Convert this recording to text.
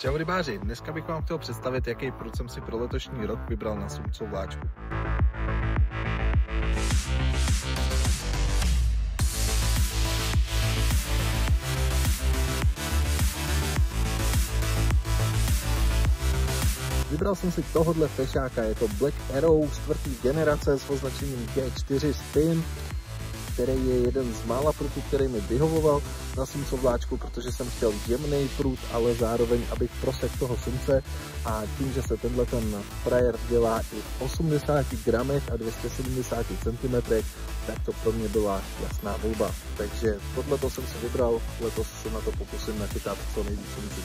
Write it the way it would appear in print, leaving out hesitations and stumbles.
Čau rybáři, dneska bych vám chtěl představit, jaký prut jsem si pro letošní rok vybral na sumcovou vláčku. Vybral jsem si tohodle fešáka, je to Black Arrow 4. generace s označením G4 Spin, který je jeden z mála prutů, který mi vyhovoval na sumcovláčku, protože jsem chtěl jemný prut, ale zároveň abych prosek toho sumce, a tím, že se tenhle ten frajer dělá i v 80 gramech a 270 cm, tak to pro mě byla jasná volba. Takže tohleto jsem si vybral, letos se na to pokusím nachytat co nejvíc sumců.